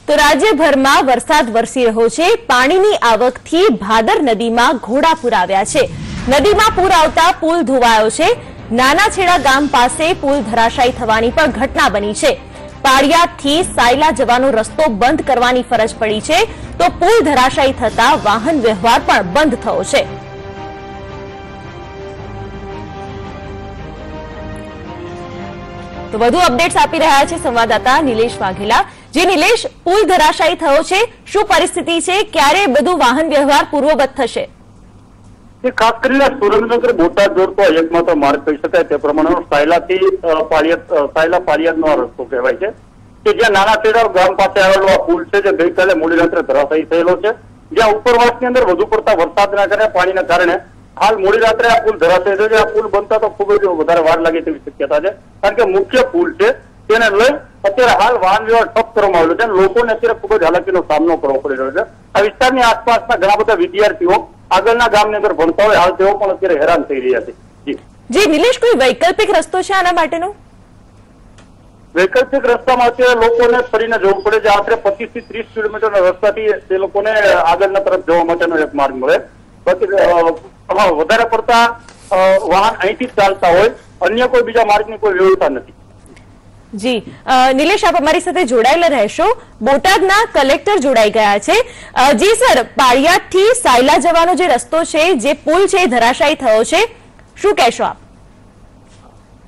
તો રાજ્યભરમાં વરસાદ વરસી રહ્યો છે। પાણીની આવકથી ભાદર નદીમાં ઘોડાપૂર આવ્યા છે। નદીમાં પૂર આવતા પુલ ધોવાયો છે। નાના છેડા ગામ પાસે પુલ ધરાશાયી થવાની પણ ઘટના બની છે। પાળિયાદથી સાયલા જવાનો રસ્તો બંધ કરવાની ફરજ પડી છે, તો પુલ ધરાશાયી થતા વાહન વ્યવહાર પણ બંધ થયો છે। તો વધુ અપડેટ્સ આપી રહ્યા છે સંવાદદાતા નિલેશ વાઘેલા। જે નિલેશ, પુલ ધરાશાયી થયો છે, શું પરિસ્થિતિ છે, ક્યારે બધું વાહન વ્યવહાર પૂર્વવત થશે? ખાસ કરીને સુરેન્દ્રનગર બોટાદ જોડતો એકમાત્ર માર્ગ કહી શકાય તે પ્રમાણે સાયલાથી સાયલા પાળિયાદનો રસ્તો કહેવાય છે કે જ્યાં નાના છેડા ગામ પાસે આવેલો આ પુલ છે, જે ગઈકાલે મોડી રાત્રે ધરાશાયી થયેલો છે। જ્યાં ઉપરવાસની અંદર વધુ પડતા વરસાદના કારણે પાણીના કારણે હાલ મોડી રાત્રે આ પુલ ધરાશાયી થયો છે। આ પુલ બનતા તો ખૂબ જ વધારે વાર લાગે તેવી શક્યતા છે, કારણ કે મુખ્ય પુલ છે તેને લઈ અત્યારે હાલ વાહન વ્યવહાર ઠપ કરવામાં આવ્યો છે। લોકોને અત્યારે ખૂબ જ હાલાકીનો સામનો કરવો પડી રહ્યો છે। આ વિસ્તારની આસપાસના ઘણા બધા વિદ્યાર્થીઓ આગળના ગામની અંદર ભણતા હોય, હાલ તેઓ પણ અત્યારે હેરાન થઈ રહ્યા છે। જી નિલેશ, કોઈ વૈકલ્પિક રસ્તો છે આના માટેનો? વૈકલ્પિક રસ્તામાં અત્યારે લોકોને ફરીને જવું પડે છે। આશરે 25 થી 30 કિલોમીટરના રસ્તાથી તે લોકોને આગળના તરફ જવા માટેનો એક માર્ગ મળે। વધારે પડતા વાહન અહીંથી ચાલતા હોય, અન્ય કોઈ બીજા માર્ગની કોઈ વ્યવસ્થા નથી। જી નિલેશ, આપ અમારી સાથે જોડાયેલા રહેશો। બોટાદના કલેક્ટર જોડાઈ ગયા છે। જી સર, પાળિયાદથી સાયલા જવાનો જે રસ્તો છે, જે પુલ છે, ધરાશાયી થયો છે, શું કહેશો આપ?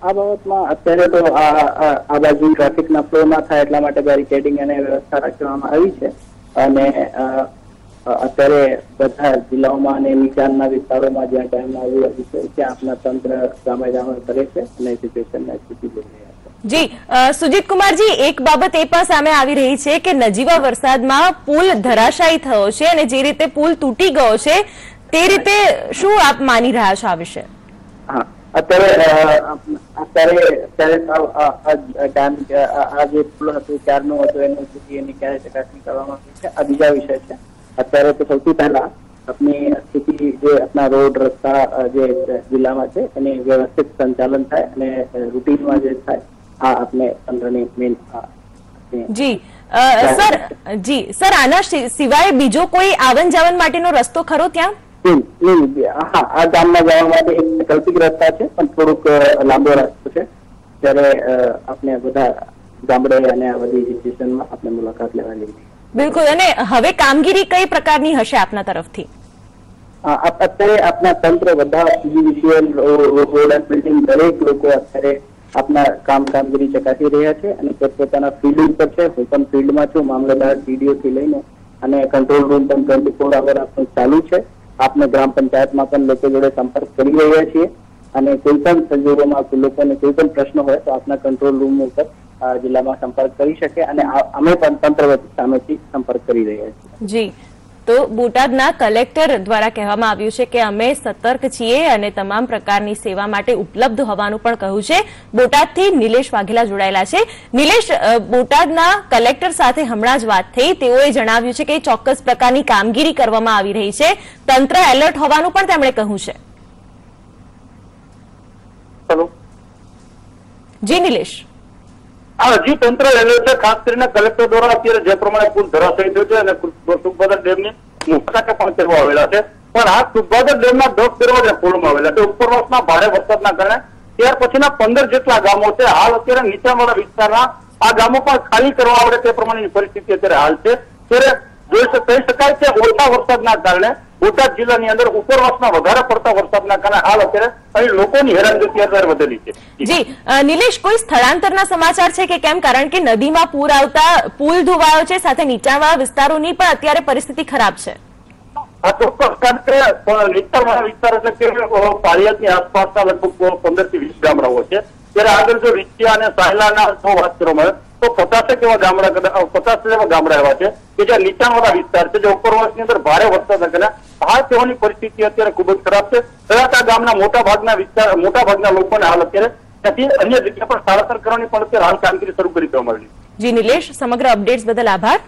આ બાબતમાં અત્યારે તો આ બાજુ ટ્રાફિકના ફ્લો ના થાય એટલા માટે બેરિકેડિંગ અને વ્યવસ્થા રાખવામાં આવી છે, અને અત્યારે બધા જિલ્લાઓમાં અને નીચાણના વિસ્તારોમાં જ્યાં ટાઈમ આવ્યું છે ત્યાં આપણા તંત્ર ગામે ગામે કરે છે અને સિચ્યુએશનને સ્થિતિ લઈ રહ્યા છે। જી સુજીત કુમારજી, એક બાબત એ પણ સામે આવી રહી છે કે નજીવા વરસાદમાં પુલ ધરાશાયી થયો છે અને જે રીતે પુલ તૂટી ગયો છે તે રીતે શું આપ માની રહ્યા છો આ વિશે? હા, અત્યારે આ જે પુલ હતું ક્યારનું હતું એનું એની ક્યારે ચકાસણી કરવામાં આવી છે, આ બીજા વિષય છે। અત્યારે તો સૌથી પહેલા આપની સ્થિતિ જે આપણા રોડ રસ્તા જે જિલ્લામાં છે એની વ્યવસ્થિત સંચાલન થાય અને રૂટીનમાં જે થાય આ આપણે તંત્રની મેઇન। જી સર, આના સિવાય બીજો કોઈ આવન જાવન માટેનો રસ્તો ખરો ત્યાં? હા, આ ગામમાં જવા માટે એક વૈકલ્પિક રસ્તા છે, પણ થોડુંક લાંબો રસ્તો છે। ત્યારે આપણે બધા ગામડે અને આ બધી સિચ્યુએશનમાં આપણે મુલાકાત લેવાની। બિલકુલ, અને હવે કામગીરી કઈ પ્રકારની હશે આપના તરફથી? અત્યારે આપના તંત્ર બધા ફિઝિશિયન, રોડ એન્ડ બિલ્ડિંગ દરેક લોકો અત્યારે આપના કામગીરી ચકાસી રહ્યા છે અને પોતપોતાના ફિલ્ડ ઉપર છે। હું પણ ફિલ્ડમાં છું, મામલતદાર ડીડીઓ થી લઈને, અને કંટ્રોલ રૂમ પણ 24 અવર આપણું ચાલુ છે। આપણે ગ્રામ પંચાયતમાં પણ લોકો જોડે સંપર્ક કરી રહ્યા છીએ, અને કોઈ પણ સંજોગોમાં લોકોને કોઈ પણ પ્રશ્ન હોય તો આપણા કંટ્રોલ રૂમ ઉપર જિલ્લામાં સંપર્ક કરી શકે, અને અમે પણ તંત્ર સામેથી સંપર્ક કરી રહ્યા છીએ। જી, તો બોટાદના કલેક્ટર દ્વારા કહેવામાં આવ્યું છે કે અમે સતર્ક છીએ અને તમામ પ્રકારની સેવા માટે ઉપલબ્ધ હોવાનું પણ કહ્યું છે। બોટાદથી નિલેશ વાઘેલા જોડાયેલા છે। નિલેશ, બોટાદના કલેક્ટર સાથે હમણાં જ વાત થઈ, તેઓએ જણાવ્યું છે કે ચોક્કસ પ્રકારની કામગીરી કરવામાં આવી રહી છે, તંત્ર એલર્ટ હોવાનું પણ તેમણે કહ્યું છે। જી નિલેશ। જી, તંત્ર એલર્ટ છે। ખાસ કરીને કલેક્ટર દ્વારા અત્યારે જે પ્રમાણે પુલ ધરાશાયી થયો છે અને સુખભાદર ડેમની મુલાકાતે પણ કરવા આવેલા છે, પણ આ સુખભાદર ડેમના 10 દરવાજા ખોલવામાં આવેલા છે। ઉપરવાસના ભારે વરસાદના કારણે ત્યાર પછીના 15 જેટલા ગામો છે, હાલ અત્યારે નીચાણવાળા વિસ્તારના આ ગામો પણ ખાલી કરવા આવડે તે પ્રમાણેની પરિસ્થિતિ અત્યારે હાલ છે। ત્યારે કહી શકાય કે ઓછા વરસાદના કારણે બોટાદ જિલ્લાની અંદર ઉપરવાસના વધારે પડતા વરસાદના કારણે હાલ અત્યારે અહીં લોકોની હેરાનગતિ અત્યારે વધેલી છે। જી નિલેશ, કોઈ સ્થળાંતરના સમાચાર છે કે કેમ? કારણ કે નદીમાં પૂર આવતા પુલ ધોવાયો છે, સાથે નીચાણવાળા વિસ્તારોની પણ અત્યારે પરિસ્થિતિ ખરાબ છે। આ ચોક્કસ, કારણ કે નીચાણવાળા વિસ્તાર એટલે કે પાળિયાદની આસપાસના લગભગ 15 થી 20 ગામડાઓ છે। ત્યારે આગળ જો વિછિયા અને સાયલાના વાત કરવામાં આવે તો 50 જેવા ગામડા એવા છે કે જ્યાં નીચાણવાળા વિસ્તાર છે, જે ઉપરવાસની અંદર ભારે વરસાદના કારણે હાલ તેઓની પરિસ્થિતિ અત્યારે ખૂબ જ ખરાબ છે। કદાચ ગામના મોટાભાગના લોકોને હાલ અત્યારે ત્યાંથી અન્ય જગ્યા પર સ્થળાંતર કરવાની પણ અત્યારે હાલ કામગીરી શરૂ કરી દેવામાં આવી છે। જી નિલેશ, સમગ્ર અપડેટ્સ બદલ આભાર।